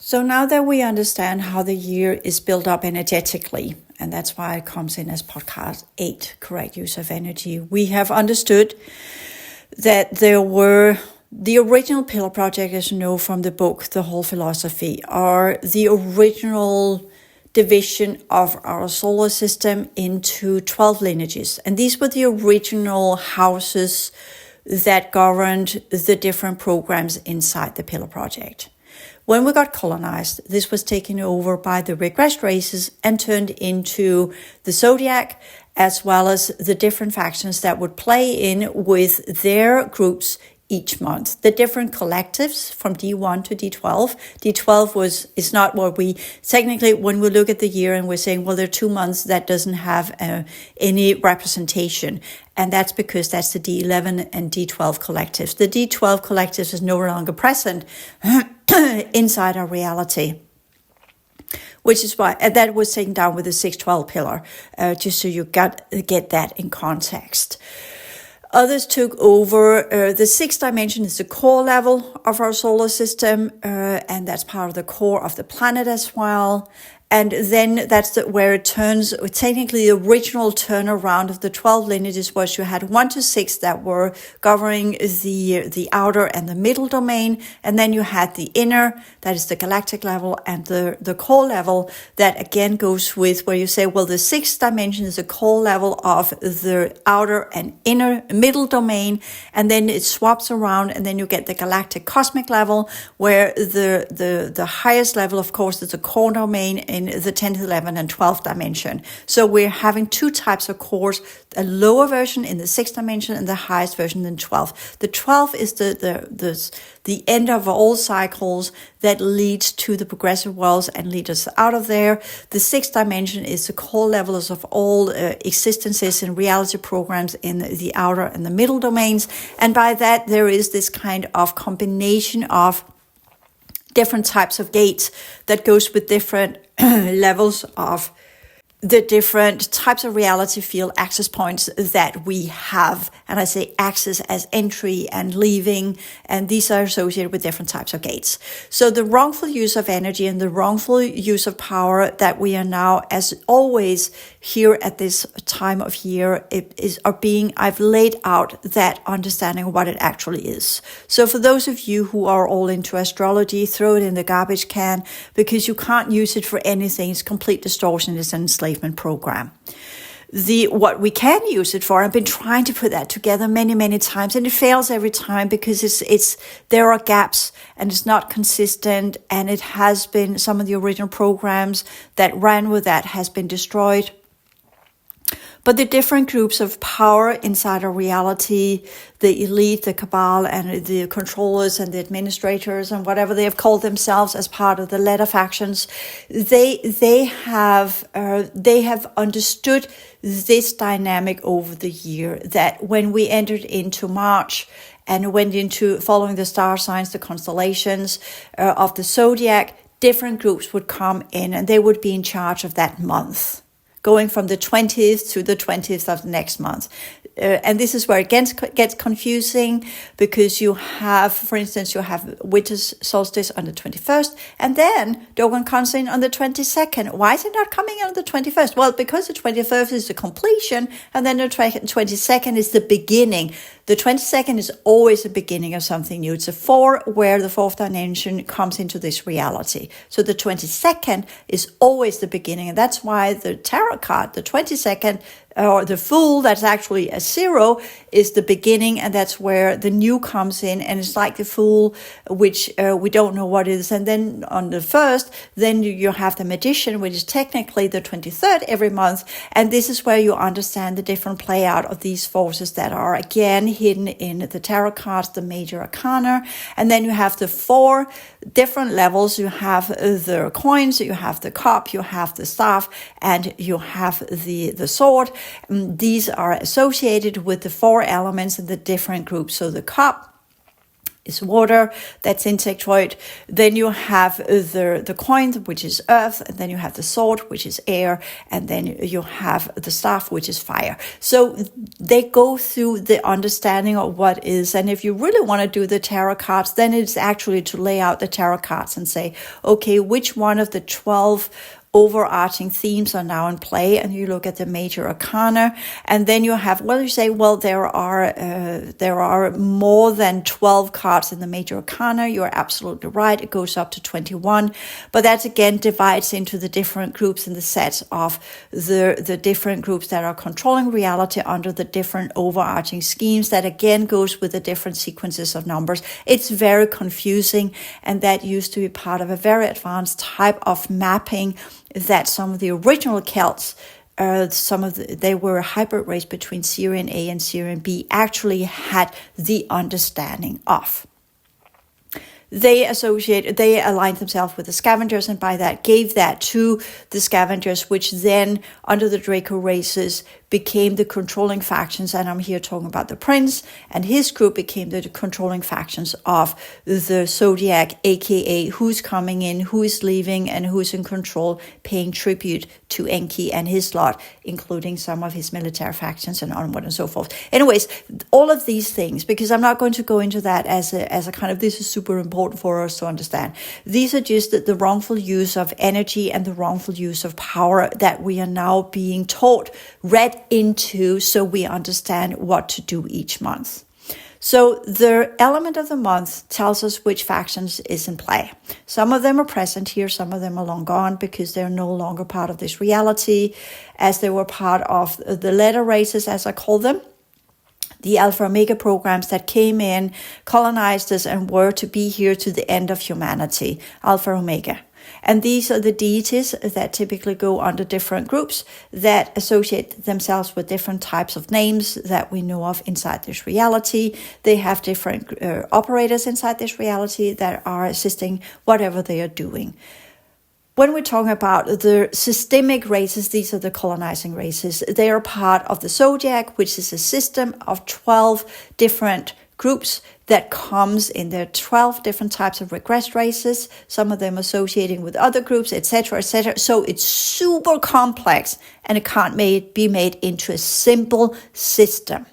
So now that we understand how the year is built up energetically, and that's why it comes in as podcast 8, correct use of energy, we have understood that there were the original pillar project, as you know from the book, The Whole Philosophy, are the original division of our solar system into 12 lineages. And these were the original houses that governed the different programs inside the pillar project. When we got colonized, this was taken over by the regressed races and turned into the zodiac, as well as the different factions that would play in with their groups each month. The different collectives from D1 to D12. D12 is not what we, technically when we look at the year and we're saying, well, there are 2 months that doesn't have any representation. And that's because that's the D11 and D12 collectives. The D12 collectives is no longer present inside our reality, which is why that was taken down with the 612 pillar, just so you get that in context. Others took over. The 6th dimension is the core level of our solar system, and that's part of the core of the planet as well. And then that's where it turns, technically the original turnaround of the 12 lineages was you had 1 to 6 that were governing the outer and the middle domain. And then you had the inner, that is the galactic level, and the core level that again goes with where you say, well, the 6th dimension is the core level of the outer and inner middle domain. And then it swaps around and then you get the galactic cosmic level where the highest level, of course, is the core domain in the 10th, 11th, and 12th dimension. So we're having 2 types of cores, a lower version in the 6th dimension and the highest version in 12th. The 12th is the end of all cycles that leads to the progressive worlds and lead us out of there. The 6th dimension is the core levels of all existences and reality programs in the outer and the middle domains. And by that, there is this kind of combination of different types of gates that goes with different levels of the different types of reality field access points that we have. And I say access as entry and leaving, and these are associated with different types of gates. So the wrongful use of energy and the wrongful use of power that we are now, as always, here at this time of year, I've laid out that understanding of what it actually is. So for those of you who are all into astrology, throw it in the garbage can because you can't use it for anything. It's complete distortion. It's an enslavement program. What we can use it for, I've been trying to put that together many times, and it fails every time because there are gaps and it's not consistent, and it has been, some of the original programs that ran with that has been destroyed. But the different groups of power inside our reality, the elite, the cabal, and the controllers and the administrators and whatever they have called themselves as part of the letter factions, they have understood this dynamic over the year, that when we entered into March and went into following the star signs, the constellations of the zodiac, different groups would come in and they would be in charge of that month, going from the 20th to the 20th of the next month. And this is where it gets confusing, because you have, for instance, you have winter solstice on the 21st and then Dogon Constantine on the 22nd. Why is it not coming on the 21st? Well, because the 21st is the completion and then the 22nd is the beginning. The 22nd is always the beginning of something new. It's a 4 where the 4th dimension comes into this reality. So the 22nd is always the beginning. And that's why the tarot card, the 22nd, or the Fool, that's actually a 0, is the beginning, and that's where the new comes in, and it's like the Fool, which we don't know what it is. And then on the 1st, then you have the Magician, which is technically the 23rd every month, and this is where you understand the different play out of these forces that are again hidden in the tarot cards, the major arcana. And then you have the 4 different levels. You have the coins, you have the cup, you have the staff, and you have the sword. These are associated with the 4 elements in the different groups. So the cup is water, that's insectoid. Then you have the coin, which is earth, and then you have the sword, which is air, and then you have the staff, which is fire. So they go through the understanding of what is, and if you really want to do the tarot cards, then it's actually to lay out the tarot cards and say, okay, which one of the 12 overarching themes are now in play, and you look at the major arcana, and then you have, well, you say, well, there are more than 12 cards in the major arcana. You're absolutely right. It goes up to 21, but that again divides into the different groups in the sets of the different groups that are controlling reality under the different overarching schemes. That again goes with the different sequences of numbers. It's very confusing, and that used to be part of a very advanced type of mapping that some of the original Celts, they were a hybrid race between Syrian A and Syrian B, actually had the understanding of. They aligned themselves with the scavengers, and by that gave that to the scavengers, which then under the Draco races became the controlling factions. And I'm here talking about the prince and his group became the controlling factions of the zodiac, aka who's coming in, who is leaving, and who's in control, paying tribute to Enki and his lot, including some of his military factions and onward and so forth. Anyways, all of these things, because I'm not going to go into that as a kind of, this is super important for us to understand. These are just the wrongful use of energy and the wrongful use of power that we are now being taught, read into, so we understand what to do each month. So the element of the month tells us which factions is in play. Some of them are present here, some of them are long gone because they're no longer part of this reality, as they were part of the letter races, as I call them. The Alpha Omega programs that came in, colonized us, and were to be here to the end of humanity. Alpha Omega. And these are the deities that typically go under different groups that associate themselves with different types of names that we know of inside this reality. They have different operators inside this reality that are assisting whatever they are doing. When we're talking about the systemic races, these are the colonizing races. They are part of the zodiac, which is a system of 12 different groups that comes in their 12 different types of regressed races, some of them associating with other groups, etc., etc. So it's super complex, and it can't be made into a simple system.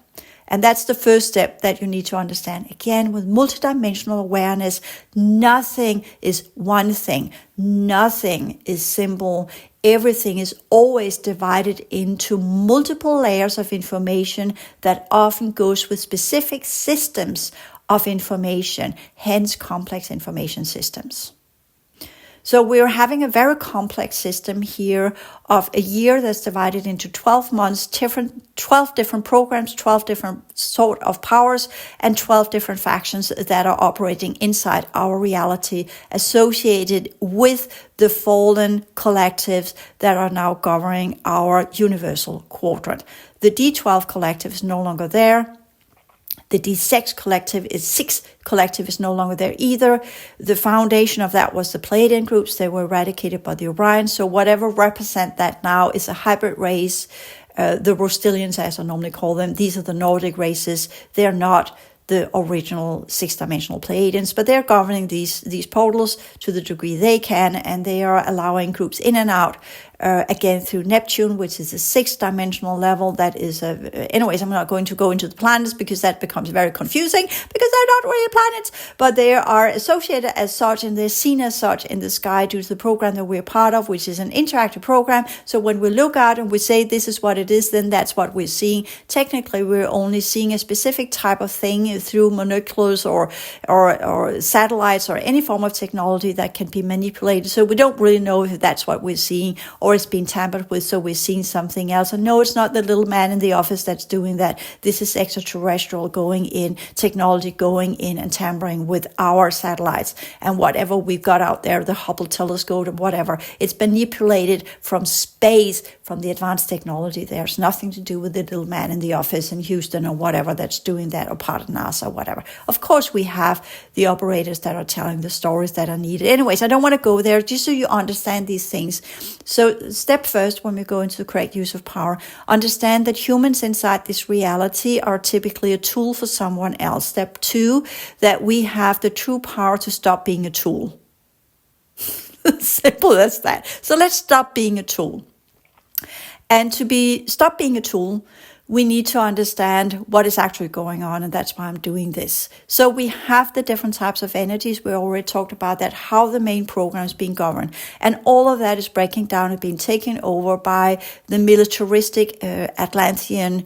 And that's the first step that you need to understand. Again, with multidimensional awareness, nothing is one thing. Nothing is simple. Everything is always divided into multiple layers of information that often goes with specific systems of information, hence complex information systems. So we're having a very complex system here of a year that's divided into 12 months, 12 different programs, 12 different sort of powers, and 12 different factions that are operating inside our reality, associated with the fallen collectives that are now governing our universal quadrant. The D12 collective is no longer there. The D6 collective is no longer there either. The foundation of that was the Pleiadian groups. They were eradicated by the Orions. So whatever represent that now is a hybrid race. The Rostilians, as I normally call them, these are the Nordic races. They're not the original six-dimensional Pleiadians, but they're governing these portals to the degree they can, and they are allowing groups in and out, again through Neptune, which is a six-dimensional level. That is anyways, I'm not going to go into the planets because that becomes very confusing, because they're not really planets, but they are associated as such, and they're seen as such in the sky due to the program that we're part of, which is an interactive program. So when we look out and we say this is what it is, then that's what we're seeing. Technically, we're only seeing a specific type of thing through monoculars or satellites or any form of technology that can be manipulated. So we don't really know if that's what we're seeing or it's been tampered with, so we're seeing something else. And no, it's not the little man in the office that's doing that. This is extraterrestrial going in, technology going in and tampering with our satellites and whatever we've got out there, the Hubble telescope or whatever. It's manipulated from space, from the advanced technology. There's nothing to do with the little man in the office in Houston or whatever that's doing that, or part of NASA or whatever. Of course, we have the operators that are telling the stories that are needed. Anyways, I don't want to go there, just so you understand these things. So step first, when we go into the correct use of power, understand that humans inside this reality are typically a tool for someone else. Step 2, that we have the true power to stop being a tool. Simple as that. So let's stop being a tool. And to stop being a tool, we need to understand what is actually going on, and that's why I'm doing this. So we have the different types of energies. We already talked about that, how the main program is being governed. And all of that is breaking down and being taken over by the militaristic Atlantean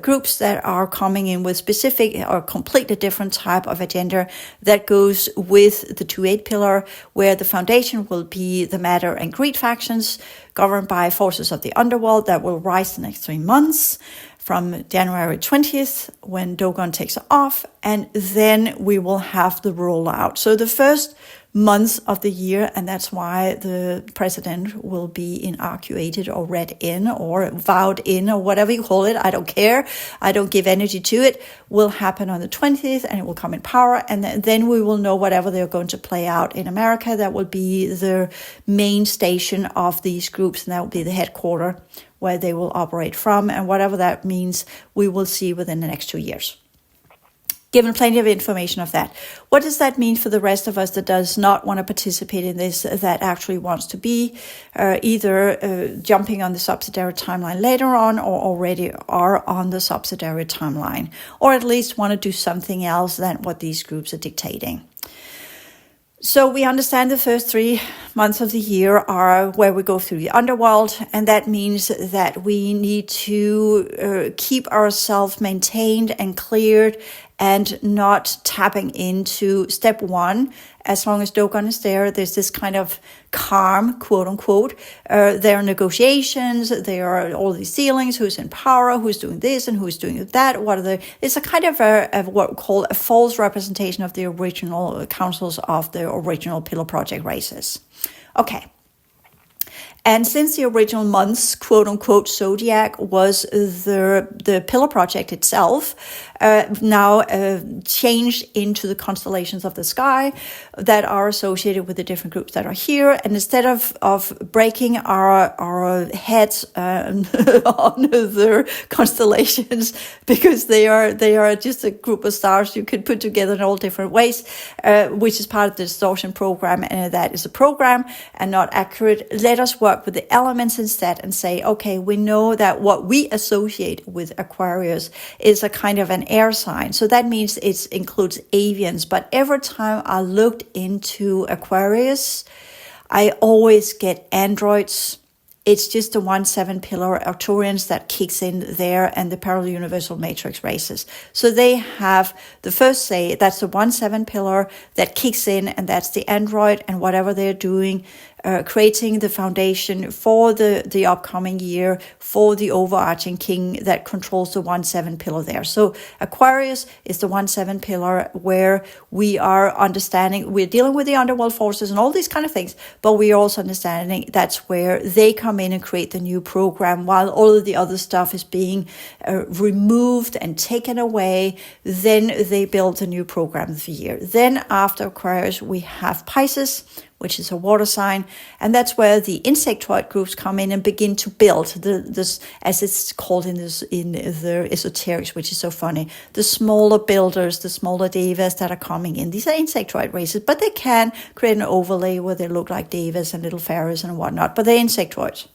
groups that are coming in with specific or completely different type of agenda that goes with the 2-8 pillar, where the foundation will be the matter and greed factions governed by forces of the underworld that will rise the next 3 months from January 20th when Dogon takes off, and then we will have the rollout. So the first month of the year, and that's why the president will be inaugurated or read in or vowed in or whatever you call it, I don't care, I don't give energy to it, will happen on the 20th, and it will come in power, and then we will know whatever they're going to play out in America. That will be the main station of these groups, and that will be the headquarters where they will operate from, and whatever that means, we will see within the next 2 years. Given plenty of information of that. What does that mean for the rest of us that does not want to participate in this, that actually wants to be either jumping on the subsidiary timeline later on, or already are on the subsidiary timeline, or at least want to do something else than what these groups are dictating? So we understand the first 3 months of the year are where we go through the underworld, and that means that we need to keep ourselves maintained and cleared and not tapping into step 1. As long as Dogon is there, there's this kind of calm, quote unquote. There are negotiations, there are all these ceilings, who's in power, who's doing this and who's doing that. It's a kind of what we call a false representation of the original councils of the original Pillar Project races. Okay. And since the original month's quote-unquote zodiac was the Pillar Project itself, now changed into the constellations of the sky that are associated with the different groups that are here. And instead of breaking our heads on the constellations, because they are just a group of stars you could put together in all different ways, which is part of the distortion program, and that is a program and not accurate. Let us work with the elements instead and say, okay, we know that what we associate with Aquarius is a kind of an air sign. So that means it includes avians. But every time I looked into Aquarius, I always get androids. It's just the 1-7 pillar Arcturians that kicks in there, and the parallel universal matrix races. So they have the first say, that's the 1-7 pillar that kicks in, and that's the android, and whatever they're doing, creating the foundation for the upcoming year, for the overarching king that controls the 1-7 pillar there. So Aquarius is the 1-7 pillar where we are understanding, we're dealing with the underworld forces and all these kind of things, but we are also understanding that's where they come in and create the new program, while all of the other stuff is being removed and taken away. Then they build a new program of the year. Then after Aquarius, we have Pisces, which is a water sign, and that's where the insectoid groups come in and begin to build this, as it's called in the esoterics, which is so funny. The smaller builders, the smaller devas that are coming in. These are insectoid races, but they can create an overlay where they look like devas and little fairies and whatnot, but they're insectoids.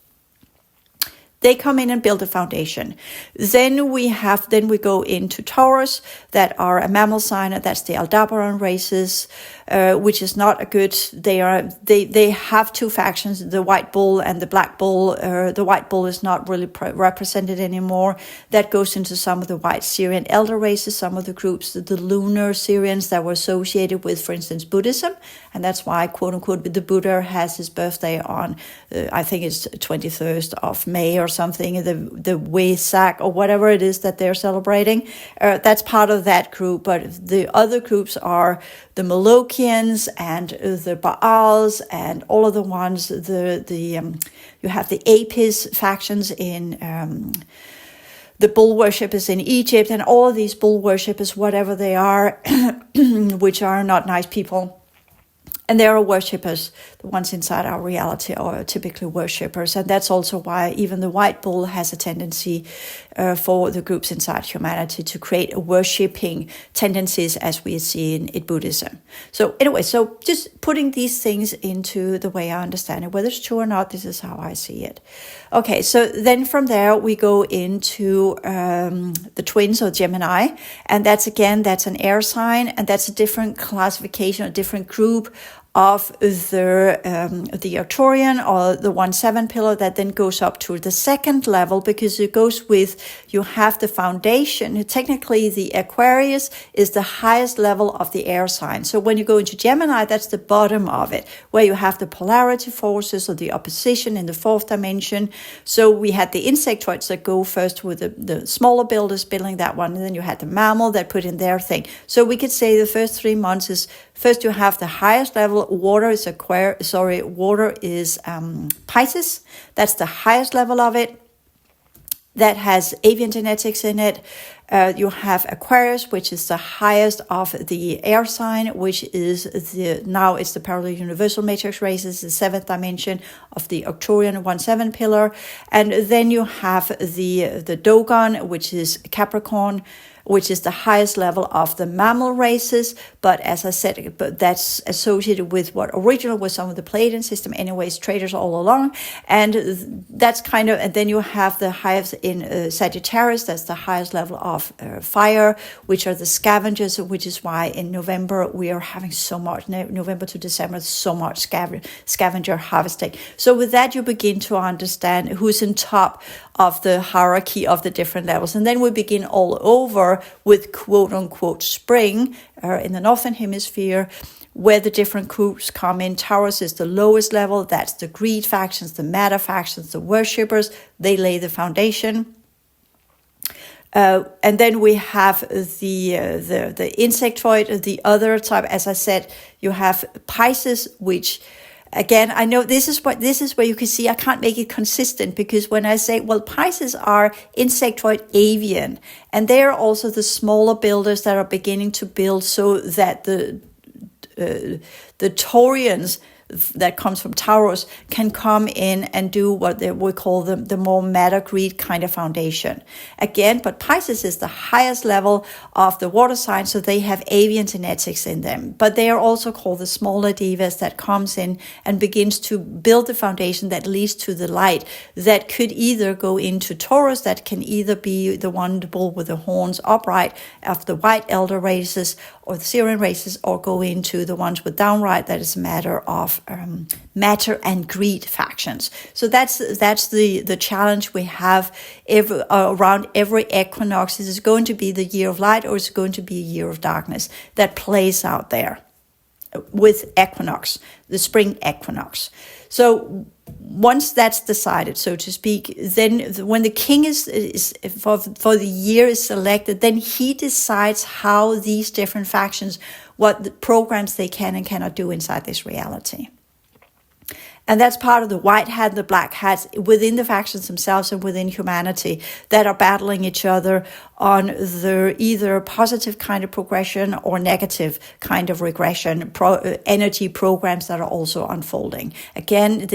They come in and build a foundation. Then we go into Taurus, that are a mammal sign, and that's the Aldebaran races, which is not a good. They have two factions, the white bull and the black bull. The white bull is not really represented anymore. That goes into some of the white Syrian elder races, some of the groups, the lunar Syrians that were associated with, for instance, Buddhism, and that's why, quote unquote, the Buddha has his birthday on, I think it's 21st of May or something, the Wesak or whatever it is that they're celebrating. That's part of that group, but the other groups are the Molochians and the Baals and all of the ones, you have the Apis factions in the bull worshippers in Egypt, and all of these bull worshippers, whatever they are, which are not nice people. And there are worshippers. The ones inside our reality are typically worshippers. And that's also why even the white bull has a tendency for the groups inside humanity to create worshipping tendencies as we see in Buddhism. So anyway, so just putting these things into the way I understand it, whether it's true or not, this is how I see it. Okay, so then from there we go into the twins or Gemini. And that's an air sign, and that's a different classification, a different group of the Arcturian or the 1-7 pillar that then goes up to the second level, because it goes with, you have the foundation. Technically, the Aquarius is the highest level of the air sign. So when you go into Gemini, that's the bottom of it, where you have the polarity forces or the opposition in the fourth dimension. So we had the insectoids that go first with the smaller builders building that one, and then you had the mammal that put in their thing. So we could say the first 3 months is, first you have the highest level. Water is Pisces. That's the highest level of it. That has avian genetics in it. You have Aquarius, which is the highest of the air sign, which is now it's the parallel universal matrix races, the seventh dimension of the Arcturian 1-7 pillar. And then you have the Dogon, which is Capricorn, which is the highest level of the mammal races. But as I said, but that's associated with what original was some of the Pleiadian system anyways, traders all along. And that's kind of, and then you have the highest in Sagittarius, that's the highest level of fire, which are the scavengers, which is why in November we are having so much, November to December, so much scavenger harvesting. So with that, you begin to understand who's in top of the hierarchy of the different levels. And then we begin all over with quote unquote spring in the northern hemisphere, where the different groups come in. Taurus is the lowest level. That's the greed factions, the matter factions, the worshippers. They lay the foundation. And then we have the insectoid, the other type. As I said, you have Pisces, which again, I know this is where you can see I can't make it consistent, because when I say, well, Pisces are insectoid avian, and they're also the smaller builders that are beginning to build, so that the Taurians that comes from Taurus can come in and do what we call the more matter greed kind of foundation. Again, but Pisces is the highest level of the water sign, so they have avian genetics in them. But they are also called the smaller divas that comes in and begins to build the foundation that leads to the light, that could either go into Taurus, that can either be the one, the bull with the horns upright of the white elder races or the Syrian races, or go into the ones with downright, that is a matter of matter and greed factions. So that's the challenge we have around every equinox. Is it going to be the year of light, or is it going to be a year of darkness that plays out there with equinox, the spring equinox? So once that's decided, so to speak, then when the king is for the year is selected, then he decides how these different factions, what the programs they can and cannot do inside this reality. And that's part of the white hat, the black hats within the factions themselves and within humanity that are battling each other on the either positive kind of progression or negative kind of regression, energy programs that are also unfolding. Again,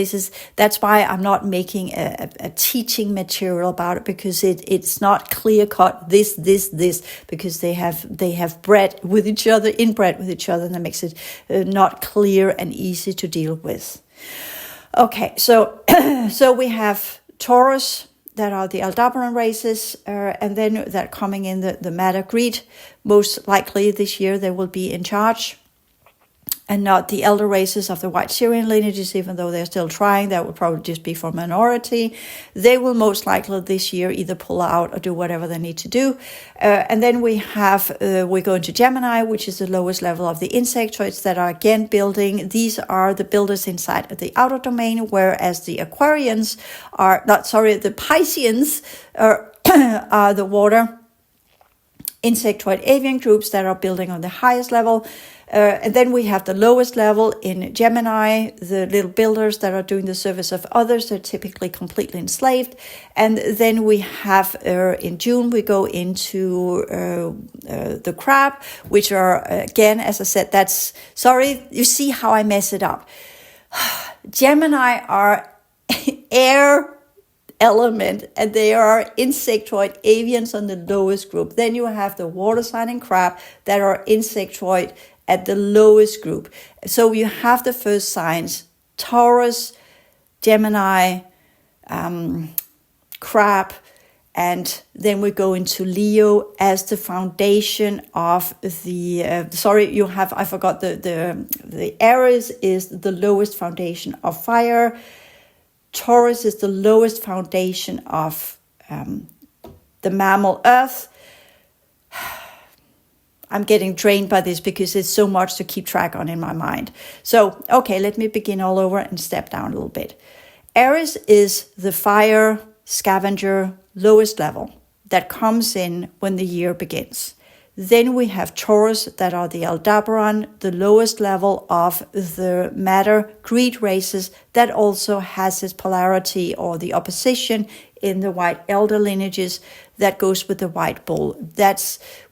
that's why I'm not making a teaching material about it, because it's not clear cut this, because they have bred with each other, inbred with each other, and that makes it not clear and easy to deal with. Okay, so we have Taurus, that are the Aldebaran races, and then that coming in the matter greed. Most likely this year they will be in charge, and not the elder races of the white Syrian lineages, even though they're still trying. That will probably just be for minority. They will most likely this year either pull out or do whatever they need to do. And then we go into Gemini, which is the lowest level of the insectoids that are again building. These are the builders inside of the outer domain, whereas the Aquarians the Pisceans are the water insectoid avian groups that are building on the highest level. And then we have the lowest level in Gemini, the little builders that are doing the service of others. They're typically completely enslaved. And then we have, in June, we go into the crab, which are, again, as I said, you see how I mess it up. Gemini are air element, and they are insectoid avians on the lowest group. Then you have the water sign and crab that are insectoid at the lowest group. So you have the first signs: Taurus, Gemini, crab, and then we go into Leo as the foundation of the. The Aries is the lowest foundation of fire. Taurus is the lowest foundation of the mammal Earth. I'm getting drained by this because it's so much to keep track on in my mind. So, okay, let me begin all over and step down a little bit. Aries is the fire scavenger lowest level that comes in when the year begins. Then we have Taurus that are the Aldebaran, the lowest level of the matter greed races that also has its polarity or the opposition in the white elder lineages that goes with the white bull.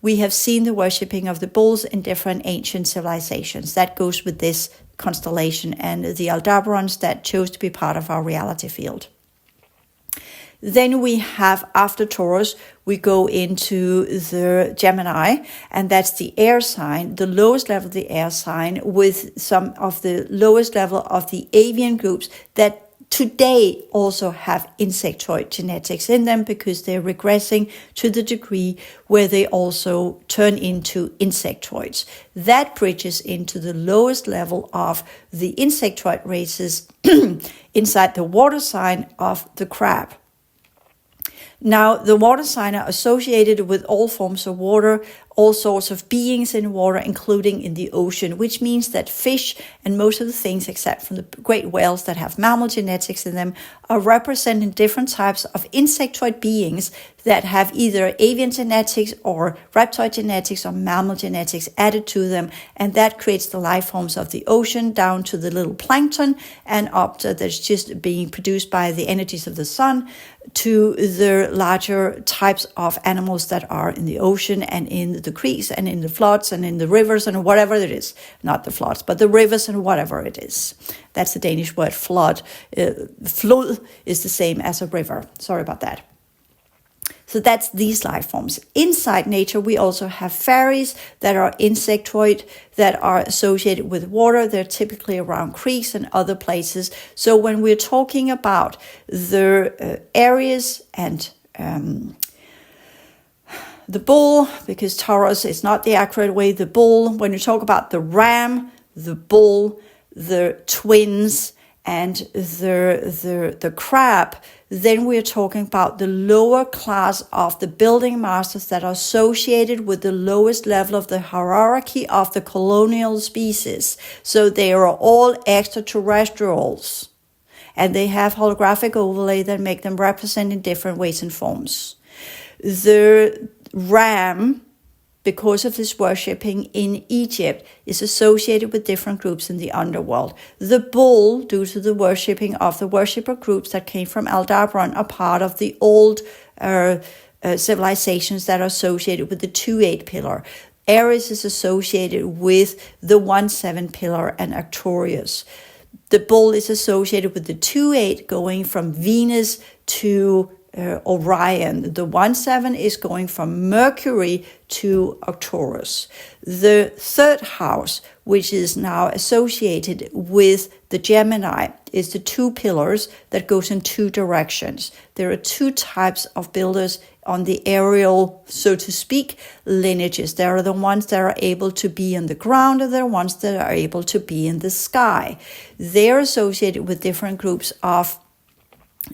We have seen the worshipping of the bulls in different ancient civilizations. That goes with this constellation and the Aldebarans that chose to be part of our reality field. Then we have, after Taurus, we go into the Gemini, and that's the air sign, the lowest level of the air sign, with some of the lowest level of the avian groups that today also have insectoid genetics in them because they're regressing to the degree where they also turn into insectoids. That bridges into the lowest level of the insectoid races inside the water sign of the crab. Now, the water sign are associated with all forms of water, all sorts of beings in water, including in the ocean, which means that fish and most of the things, except from the great whales that have mammal genetics in them, are representing different types of insectoid beings that have either avian genetics or reptoid genetics or mammal genetics added to them. And that creates the life forms of the ocean down to the little plankton and up to that's just being produced by the energies of the sun to the larger types of animals that are in the ocean and in the creeks and in the floods and in the rivers and whatever it is. Not the floods, but the rivers and whatever it is. That's the Danish word flood. Flod is the same as a river. Sorry about that. So that's these life forms. Inside nature, we also have fairies that are insectoid, that are associated with water. They're typically around creeks and other places. So when we're talking about the Aries and the bull, because Taurus is not the accurate way, the bull, when you talk about the ram, the bull, the twins, and the crab, then we're talking about the lower class of the building masters that are associated with the lowest level of the hierarchy of the colonial species. So they are all extraterrestrials, and they have holographic overlay that make them represent in different ways and forms. The ram, because of this worshipping in Egypt, is associated with different groups in the underworld. The bull, due to the worshipping of the worshipper groups that came from Aldebaran, are part of the old civilizations that are associated with the 2-8 pillar. Aries is associated with the 1-7 pillar and Arcturus. The bull is associated with the 2-8 going from Venus to Orion. The 1-7 is going from Mercury to Arcturus. The third house, which is now associated with the Gemini, is the 2 pillars that goes in 2 directions. There are 2 types of builders on the aerial, so to speak, lineages. There are the ones that are able to be on the ground, and there are ones that are able to be in the sky. They're associated with different groups of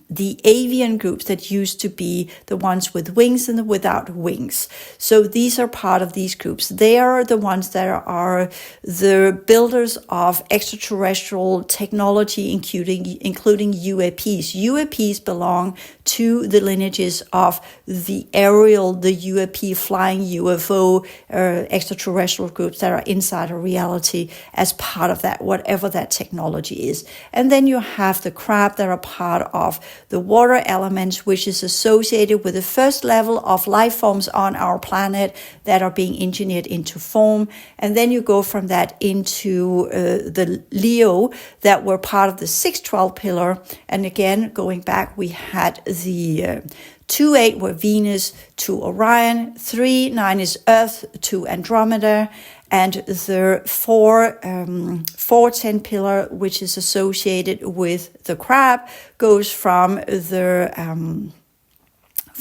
the avian groups that used to be the ones with wings and the without wings. So these are part of these groups. They are the ones that are the builders of extraterrestrial technology, including UAPs. UAPs belong to the lineages of the aerial, the UAP, flying UFO, extraterrestrial groups that are inside of reality as part of that, whatever that technology is. And then you have the crab that are part of the water elements, which is associated with the first level of life forms on our planet that are being engineered into form. And then you go from that into the Leo that were part of the 612 pillar. And again, going back, we had the 2-8 were Venus to Orion, 3-9 is Earth to Andromeda, and the 4-10 pillar, which is associated with the crab, goes from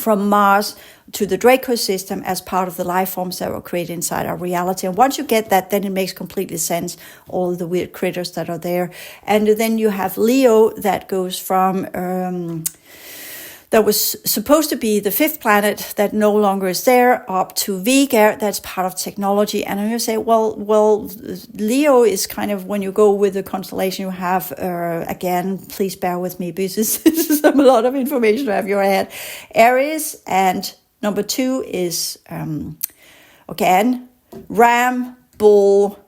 Mars to the Draco system as part of the life forms that were created inside our reality. And once you get that, then it makes completely sense, all the weird critters that are there. And then you have Leo that goes from that was supposed to be the 5th planet that no longer is there, up to Vega, that's part of technology. And I'm going to say, well, Leo is kind of, when you go with the constellation, you have, again, please bear with me, because this is a lot of information to have in your head. Aries, and number 2 is, again, Ram, Bull,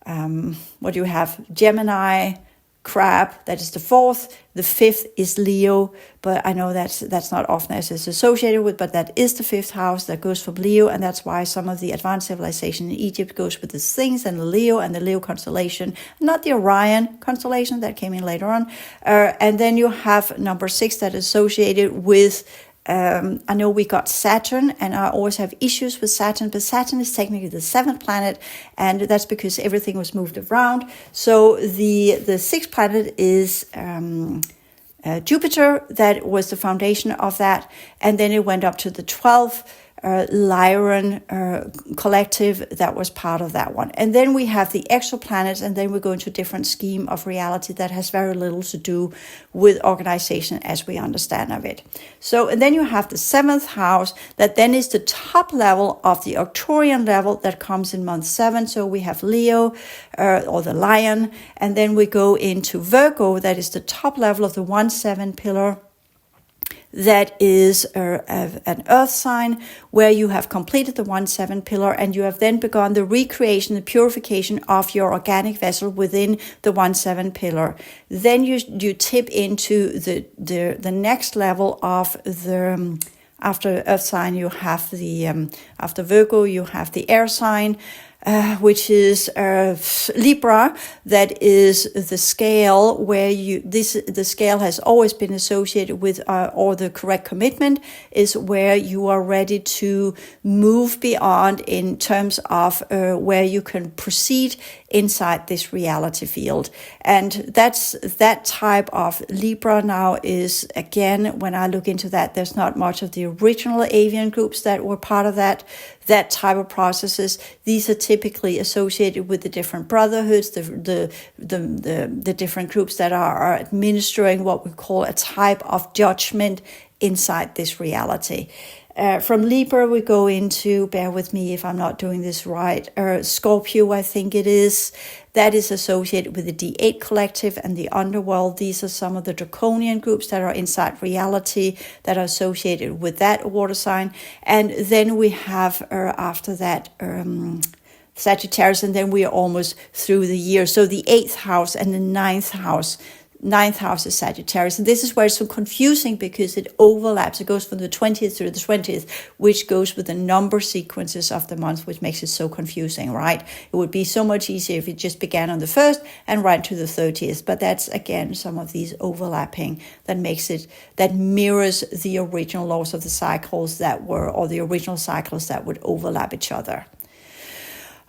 what do you have? Gemini, Crab, that is the 4th. The 5th is Leo, but I know that's not often as it's associated with, but that is the 5th house that goes from Leo, and that's why some of the advanced civilization in Egypt goes with the Sphinx and the Leo constellation, not the Orion constellation that came in later on. And then you have number 6 that is associated with I know we got Saturn, and I always have issues with Saturn, but Saturn is technically the 7th planet, and that's because everything was moved around. So the 6th planet is Jupiter. That was the foundation of that, and then it went up to the 12th Lyran collective that was part of that one. And then we have the exoplanets, and then we go into a different scheme of reality that has very little to do with organization as we understand of it. So, and then you have the 7th house that then is the top level of the Arcturian level that comes in month 7. So we have Leo or the lion, and then we go into Virgo, that is the top level of the 1-7 pillar. That is an earth sign where you have completed the 1-7 pillar, and you have then begun the recreation, the purification of your organic vessel within the 1-7 pillar. Then you tip into the next level of the after earth sign. You have the after Virgo you have the air sign. Which is Libra, that is the scale where the scale has always been associated with, or the correct commitment is where you are ready to move beyond in terms of where you can proceed inside this reality field. And that's that type of Libra now is, again, when I look into that, there's not much of the original avian groups that were part of that type of processes. These are typically associated with the different brotherhoods, the different groups that are administering what we call a type of judgment inside this reality. From Libra, we go into, bear with me if I'm not doing this right, Scorpio, I think it is. That is associated with the D8 collective and the underworld. These are some of the draconian groups that are inside reality that are associated with that water sign. And then we have, after that, Sagittarius, and then we are almost through the year. So the 8th house and the 9th house. 9th house is Sagittarius. And this is where it's so confusing because it overlaps. It goes from the 20th to the 20th, which goes with the number sequences of the month, which makes it so confusing, right? It would be so much easier if it just began on the 1st and right to the 30th. But that's, again, some of these overlapping that makes it, that mirrors the original laws of the cycles that were, or the original cycles that would overlap each other.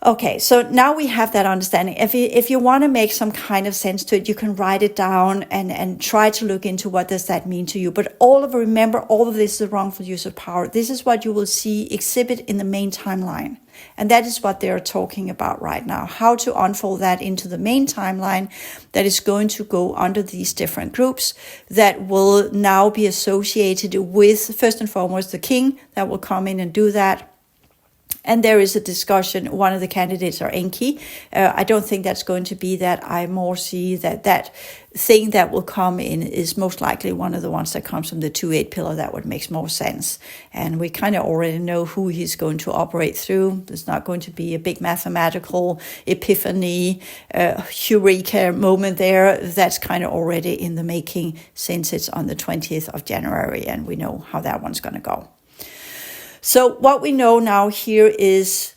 Okay, so now we have that understanding. If you want to make some kind of sense to it, you can write it down and try to look into what does that mean to you. But remember, all of this is the wrongful use of power. This is what you will see exhibit in the main timeline. And that is what they're talking about right now, how to unfold that into the main timeline that is going to go under these different groups that will now be associated with, first and foremost, the king that will come in and do that. And there is a discussion. One of the candidates are Enki. I don't think that's going to be that. I more see that thing that will come in is most likely one of the ones that comes from the 2-8 pillar. That would make more sense. And we kind of already know who he's going to operate through. There's not going to be a big mathematical epiphany, eureka moment there. That's kind of already in the making since it's on the 20th of January. And we know how that one's going to go. So what we know now here is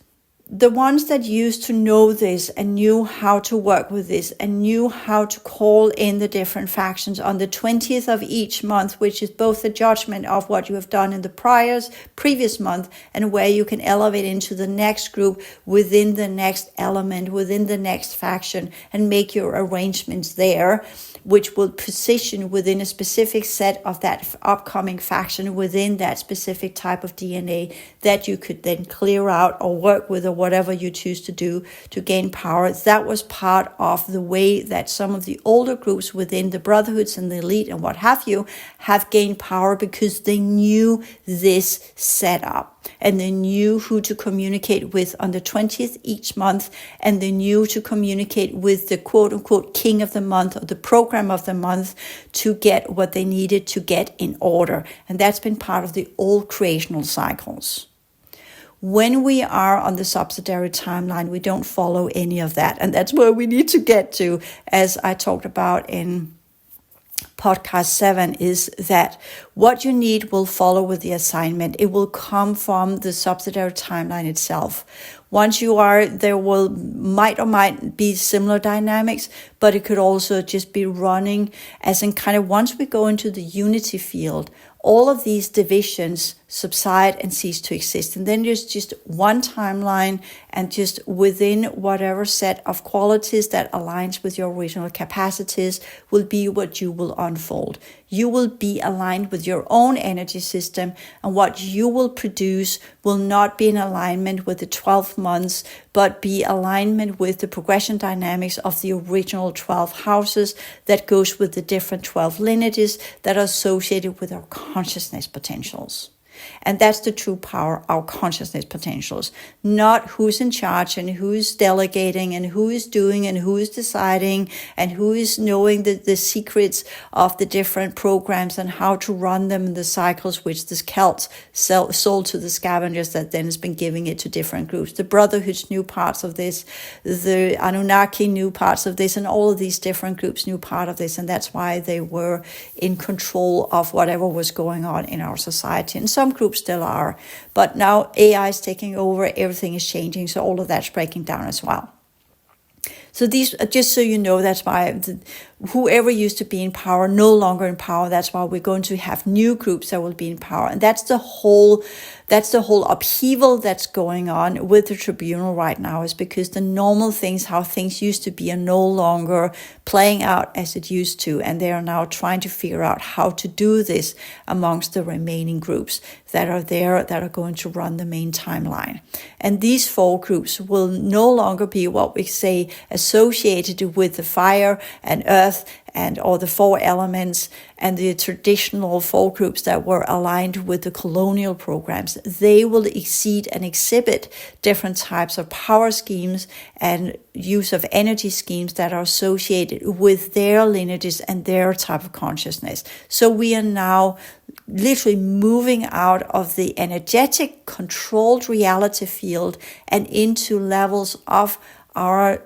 the ones that used to know this and knew how to work with this and knew how to call in the different factions on the 20th of each month, which is both the judgment of what you have done in the previous month and where you can elevate into the next group within the next element, within the next faction, and make your arrangements there, which will position within a specific set of that upcoming faction within that specific type of DNA that you could then clear out or work with or whatever you choose to do to gain power. That was part of the way that some of the older groups within the brotherhoods and the elite and what have you have gained power, because they knew this setup. And they knew who to communicate with on the 20th each month, and they knew to communicate with the quote-unquote king of the month or the program of the month to get what they needed to get in order. And that's been part of the old creational cycles. When we are on the subsidiary timeline, we don't follow any of that. And that's where we need to get to, as I talked about in podcast 7, is that what you need will follow with the assignment. It will come from the subsidiary timeline itself. Once you are, there will might or might be similar dynamics, but it could also just be running as in kind of once we go into the unity field, all of these divisions subside and cease to exist. And then there's just one timeline, and just within whatever set of qualities that aligns with your original capacities will be what you will unfold. You will be aligned with your own energy system, and what you will produce will not be in alignment with the 12 months, but be alignment with the progression dynamics of the original 12 houses that goes with the different 12 lineages that are associated with our consciousness potentials. And that's the true power, our consciousness potentials, not who's in charge and who's delegating and who is doing and who is deciding and who is knowing the secrets of the different programs and how to run them in the cycles which the Celts sold to the scavengers that then has been giving it to different groups. The Brotherhoods knew parts of this, the Anunnaki knew parts of this, and all of these different groups knew part of this, and that's why they were in control of whatever was going on in our society. And some groups still are, but now AI is taking over, everything is changing, so all of that's breaking down as well. So these, just so you know, that's why whoever used to be in power, no longer in power. That's why we're going to have new groups that will be in power. And that's the whole upheaval that's going on with the tribunal right now, is because the normal things, how things used to be, are no longer playing out as it used to. And they are now trying to figure out how to do this amongst the remaining groups that are there, that are going to run the main timeline. And these 4 groups will no longer be what we say associated with the fire and earth and or the 4 elements and the traditional 4 groups that were aligned with the colonial programs. They will exceed and exhibit different types of power schemes and use of energy schemes that are associated with their lineages and their type of consciousness. So we are now literally moving out of the energetic controlled reality field and into levels of our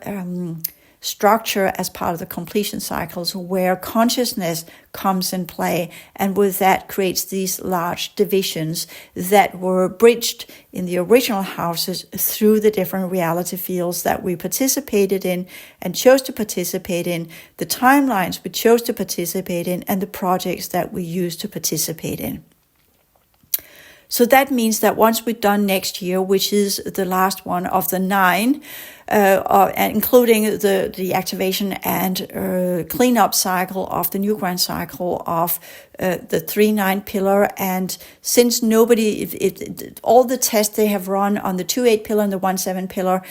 structure as part of the completion cycles where consciousness comes in play, and with that creates these large divisions that were bridged in the original houses through the different reality fields that we participated in and chose to participate in, the timelines we chose to participate in, and the projects that we used to participate in. So that means that once we're done next year, which is the last one of the 9, including the activation and cleanup cycle of the new grand cycle of the 3-9 pillar, and since all the tests they have run on the 2-8 pillar and the 1-7 pillar,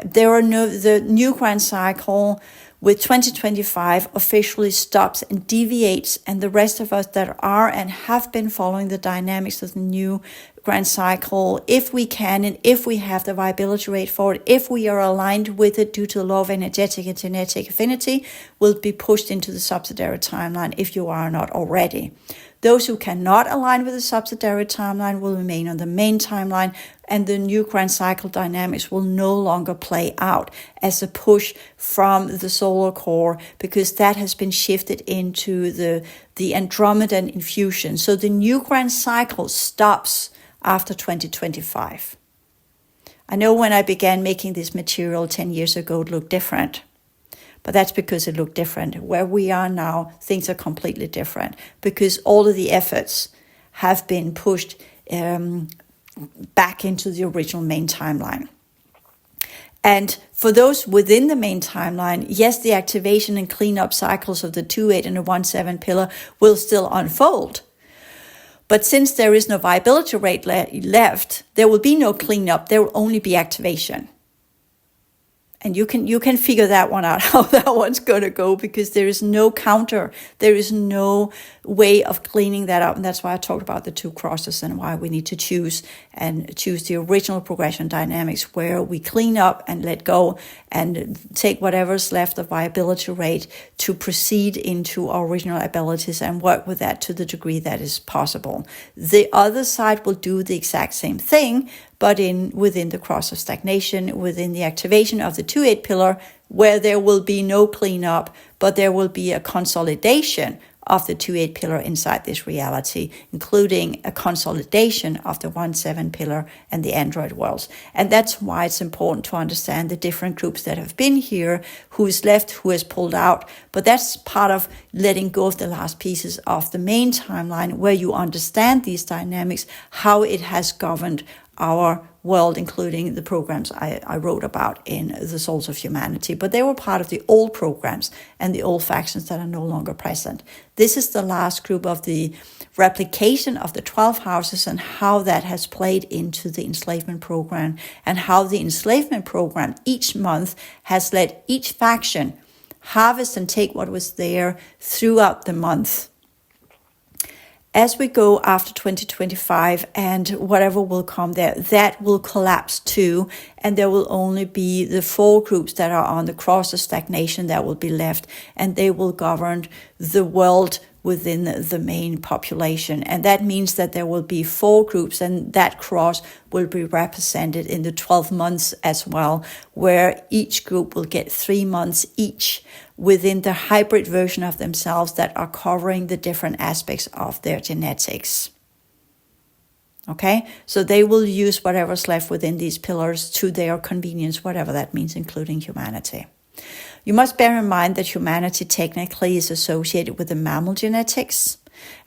the new grand cycle with 2025 officially stops and deviates, and the rest of us that are and have been following the dynamics of the new grand cycle, if we can and if we have the viability rate for it, if we are aligned with it due to the law of energetic and genetic affinity, will be pushed into the subsidiary timeline if you are not already. Those who cannot align with the subsidiary timeline will remain on the main timeline, and the new grand cycle dynamics will no longer play out as a push from the solar core, because that has been shifted into the Andromedan infusion. So the new grand cycle stops after 2025. I know when I began making this material 10 years ago, it looked different. But that's because it looked different. Where we are now, things are completely different, because all of the efforts have been pushed back into the original main timeline. And for those within the main timeline, yes, the activation and cleanup cycles of the 2-8 and the 1-7 pillar will still unfold. But since there is no viability rate left, there will be no cleanup, there will only be activation. And you can figure that one out, how that one's going to go, because there is no counter. There is no way of cleaning that up. And that's why I talked about the 2 crosses and why we need to choose the original progression dynamics, where we clean up and let go and take whatever's left of viability rate to proceed into our original abilities and work with that to the degree that is possible. The other side will do the exact same thing, but within the cross of stagnation, within the activation of the 2-8 pillar, where there will be no cleanup, but there will be a consolidation of the 2-8 pillar inside this reality, including a consolidation of the 1-7 pillar and the android worlds. And that's why it's important to understand the different groups that have been here, who is left, who has pulled out. But that's part of letting go of the last pieces of the main timeline, where you understand these dynamics, how it has governed our world, including the programs I wrote about in The Souls of Humanity. But they were part of the old programs and the old factions that are no longer present. This is the last group of the replication of the 12 houses and how that has played into the enslavement program, and how the enslavement program each month has let each faction harvest and take what was there throughout the month. As we go after 2025 and whatever will come there, that will collapse too. And there will only be the 4 groups that are on the cross of stagnation that will be left, and they will govern the world within the main population. And that means that there will be 4 groups, and that cross will be represented in the 12 months as well, where each group will get 3 months each within the hybrid version of themselves that are covering the different aspects of their genetics. Okay, so they will use whatever's left within these pillars to their convenience, whatever that means, including humanity. You must bear in mind that humanity technically is associated with the mammal genetics,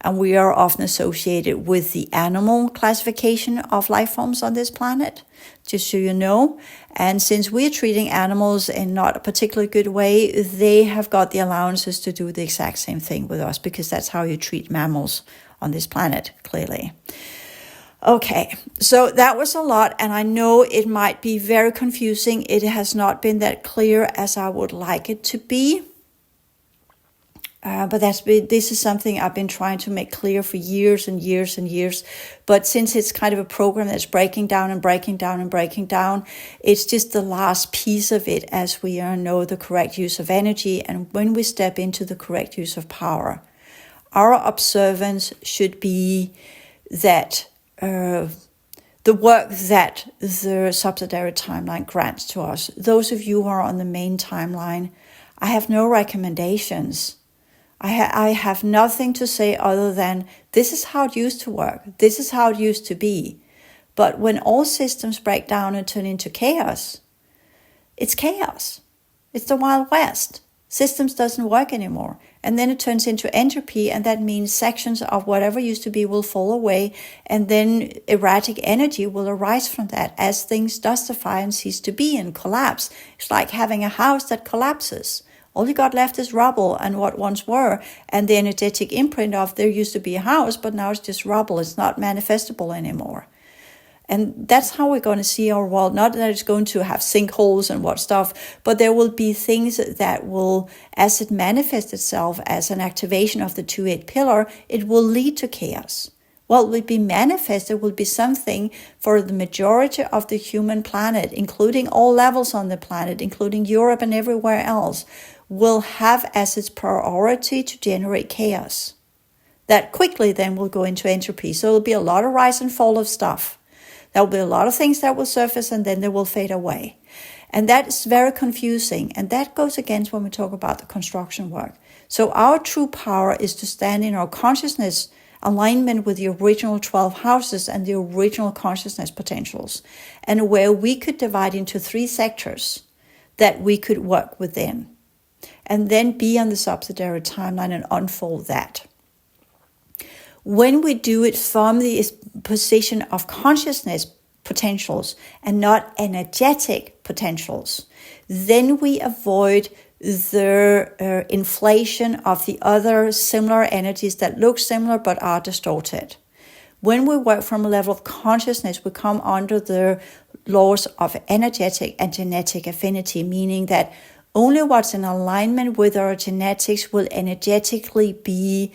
and we are often associated with the animal classification of life forms on this planet, just so you know. And since we're treating animals in not a particularly good way, they have got the allowances to do the exact same thing with us, because that's how you treat mammals on this planet, clearly. Okay, so that was a lot, and I know it might be very confusing. It has not been that clear as I would like it to be. But this is something I've been trying to make clear for years and years and years. But since it's kind of a program that's breaking down and breaking down and breaking down, it's just the last piece of it as we know the correct use of energy. And when we step into the correct use of power, our observance should be that the work that the subsidiary timeline grants to us. Those of you who are on the main timeline, I have no recommendations. I have nothing to say other than this is how it used to work. This is how it used to be. But when all systems break down and turn into chaos, it's chaos. It's the Wild West. Systems doesn't work anymore. and then it turns into entropy, and that means sections of whatever used to be will fall away, and then erratic energy will arise from that as things dustify and cease to be and collapse. It's like having a house that collapses. All you got left is rubble and what once were, and the energetic imprint of there used to be a house, but now it's just rubble. It's not manifestable anymore. And that's how we're going to see our world. Not that it's going to have sinkholes and what stuff, but there will be things that will, as it manifests itself as an activation of the 2-8 pillar, it will lead to chaos. What will be manifested will be something for the majority of the human planet, including all levels on the planet, including Europe and everywhere else, will have as its priority to generate chaos. That quickly then will go into entropy. So there'll be a lot of rise and fall of stuff. There will be a lot of things that will surface and then they will fade away. And that is very confusing. And that goes against when we talk about the construction work. So our true power is to stand in our consciousness alignment with the original 12 houses and the original consciousness potentials. And where we could divide into 3 sectors that we could work within. And then be on the subsidiary timeline and unfold that. When we do it from the position of consciousness potentials and not energetic potentials, then we avoid the inflation of the other similar energies that look similar but are distorted. When we work from a level of consciousness, we come under the laws of energetic and genetic affinity, meaning that only what's in alignment with our genetics will energetically be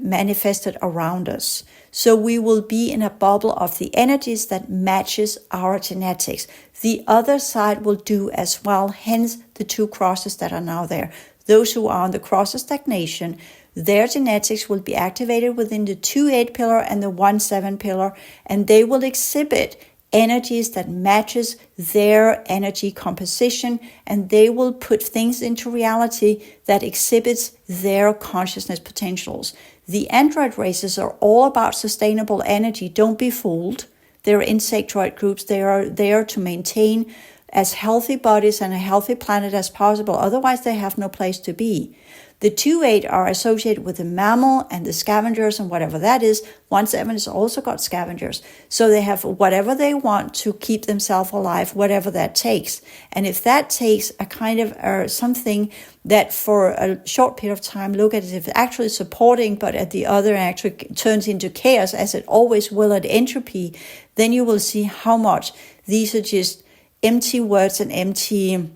manifested around us. So we will be in a bubble of the energies that matches our genetics. The other side will do as well, hence the 2 crosses that are now there. Those who are on the cross of stagnation, their genetics will be activated within the 2-8 pillar and the 1-7 pillar, and they will exhibit energies that matches their energy composition, and they will put things into reality that exhibits their consciousness potentials. The android races are all about sustainable energy. Don't be fooled. They're insectoid groups. They are there to maintain as healthy bodies and a healthy planet as possible. Otherwise, they have no place to be. The 2-8 are associated with the mammal and the scavengers and whatever that is. 1-7 has also got scavengers. So they have whatever they want to keep themselves alive, whatever that takes. And if that takes a kind of something that for a short period of time, look at it if it's actually supporting, but at the other actually turns into chaos, as it always will at entropy, then you will see how much these are just empty words and empty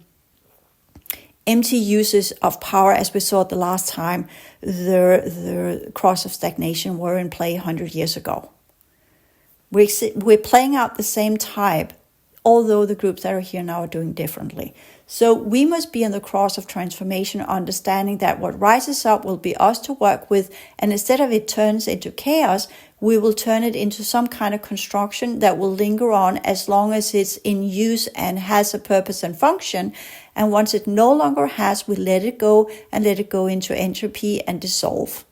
uses of power, as we saw the last time the cross of stagnation were in play 100 years ago. We're playing out the same type, although the groups that are here now are doing differently. So we must be on the cross of transformation, understanding that what rises up will be us to work with, and instead of it turns into chaos, we will turn it into some kind of construction that will linger on as long as it's in use and has a purpose and function. And once it no longer has, we let it go and let it go into entropy and dissolve.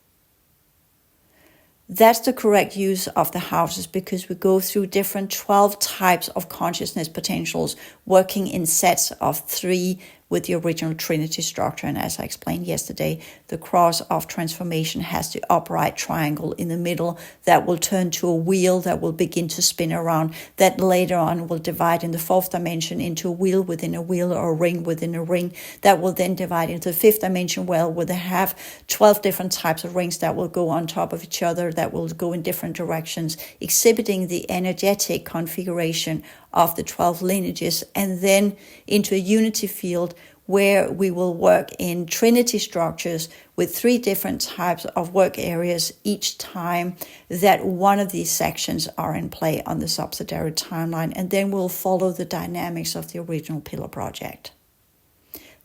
That's the correct use of the houses, because we go through different 12 types of consciousness potentials working in sets of 3 with the original Trinity structure. And as I explained yesterday, the cross of transformation has the upright triangle in the middle that will turn to a wheel that will begin to spin around, that later on will divide in the 4th dimension into a wheel within a wheel or a ring within a ring, that will then divide into the 5th dimension where they have 12 different types of rings that will go on top of each other, that will go in different directions, exhibiting the energetic configuration of the 12 lineages, and then into a unity field where we will work in trinity structures with 3 different types of work areas each time that one of these sections are in play on the subsidiary timeline, and then we'll follow the dynamics of the original pillar project.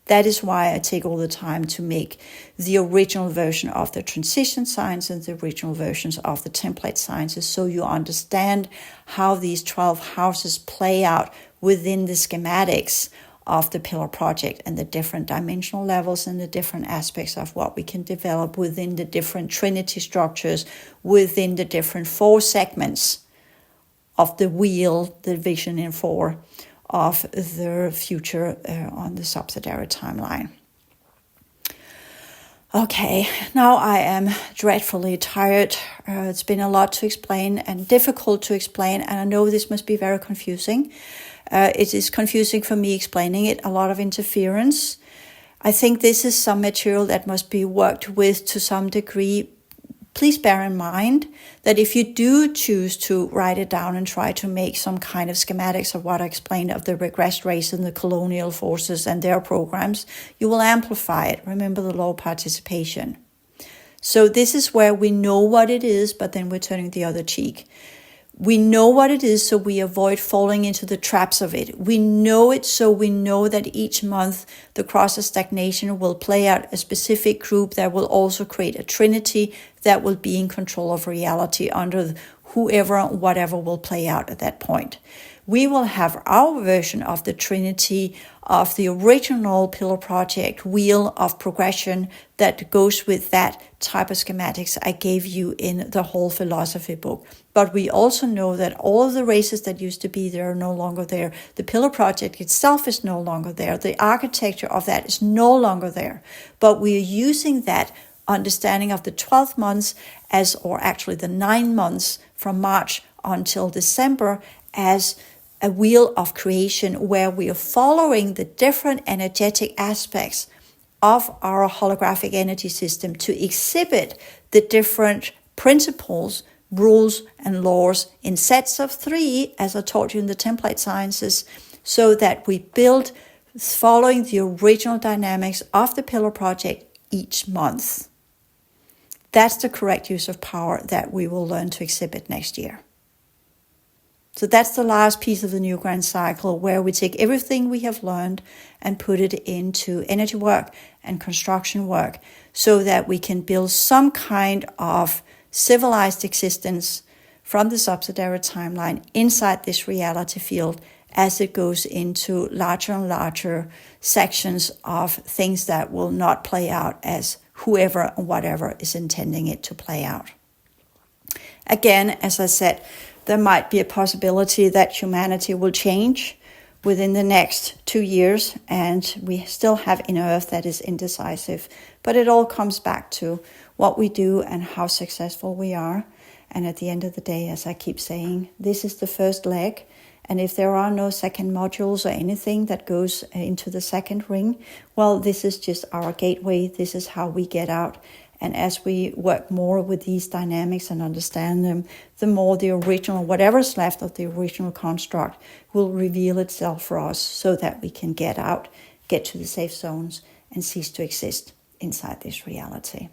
That is why I take all the time to make the original version of the transition science and the original versions of the template sciences, so you understand how these 12 houses play out within the schematics of the pillar project and the different dimensional levels and the different aspects of what we can develop within the different trinity structures, within the different 4 segments of the wheel, the vision in 4 of the future on the subsidiary timeline. Okay, now I am dreadfully tired. It's been a lot to explain and difficult to explain, and I know this must be very confusing. It is confusing for me explaining it, a lot of interference. I think this is some material that must be worked with to some degree. Please bear in mind that if you do choose to write it down and try to make some kind of schematics of what I explained of the regressed race and the colonial forces and their programs, you will amplify it. Remember the law of participation. So this is where we know what it is, but then we're turning the other cheek. We know what it is, so we avoid falling into the traps of it. We know it, so we know that each month the cross of stagnation will play out a specific group that will also create a trinity that will be in control of reality under whoever, whatever will play out at that point. We will have our version of the trinity of the original Pillar Project wheel of progression that goes with that type of schematics I gave you in the whole philosophy book. But we also know that all of the races that used to be there are no longer there. The Pillar Project itself is no longer there. The architecture of that is no longer there. But we are using that understanding of the 12 months as, or actually the 9 months from March until December, as a wheel of creation where we are following the different energetic aspects of our holographic energy system to exhibit the different principles, rules, and laws in sets of 3, as I taught you in the template sciences, so that we build following the original dynamics of the Pillar Project each month. That's the correct use of power that we will learn to exhibit next year. So that's the last piece of the new grand cycle, where we take everything we have learned and put it into energy work and construction work so that we can build some kind of civilized existence from the subsidiary timeline inside this reality field as it goes into larger and larger sections of things that will not play out as whoever and whatever is intending it to play out. Again, as I said, there might be a possibility that humanity will change within the next 2 years, and we still have an Earth that is indecisive. But it all comes back to what we do and how successful we are. And at the end of the day, as I keep saying, this is the first leg. And if there are no second modules or anything that goes into the second ring, well, this is just our gateway. This is how we get out. And as we work more with these dynamics and understand them, the more the original, whatever's left of the original construct, will reveal itself for us so that we can get out, get to the safe zones, and cease to exist inside this reality.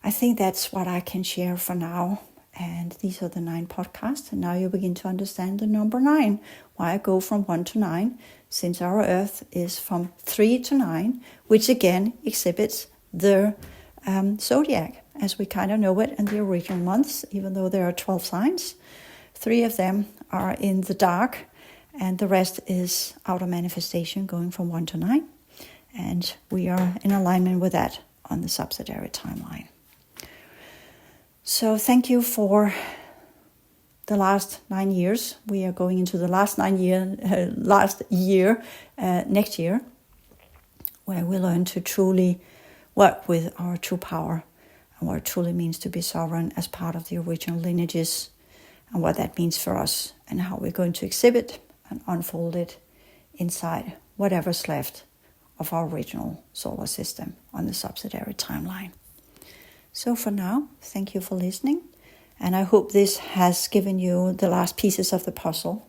I think that's what I can share for now. And these are the 9 podcasts. And now you begin to understand the number 9, why I go from 1 to 9, since our Earth is from 3 to 9, which again exhibits the zodiac as we kind of know it in the original months, even though there are 12 signs. 3 of them are in the dark, and the rest is outer manifestation going from 1 to 9. And we are in alignment with that on the subsidiary timeline. So thank you for the last 9 years. We are going into the last year, next year, where we learn to truly work with our true power and what it truly means to be sovereign as part of the original lineages, and what that means for us and how we're going to exhibit and unfold it inside whatever's left of our original solar system on the subsidiary timeline. So for now, thank you for listening, and I hope this has given you the last pieces of the puzzle.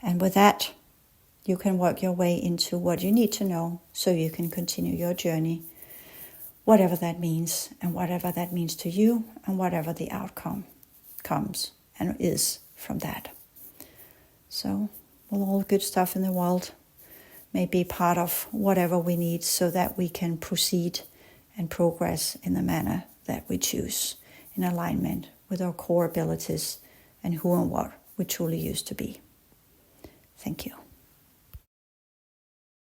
And with that, you can work your way into what you need to know so you can continue your journey, whatever that means, and whatever that means to you, and whatever the outcome comes and is from that. So, well, all good stuff in the world may be part of whatever we need so that we can proceed and progress in the manner that we choose, in alignment with our core abilities and who and what we truly used to be. Thank you.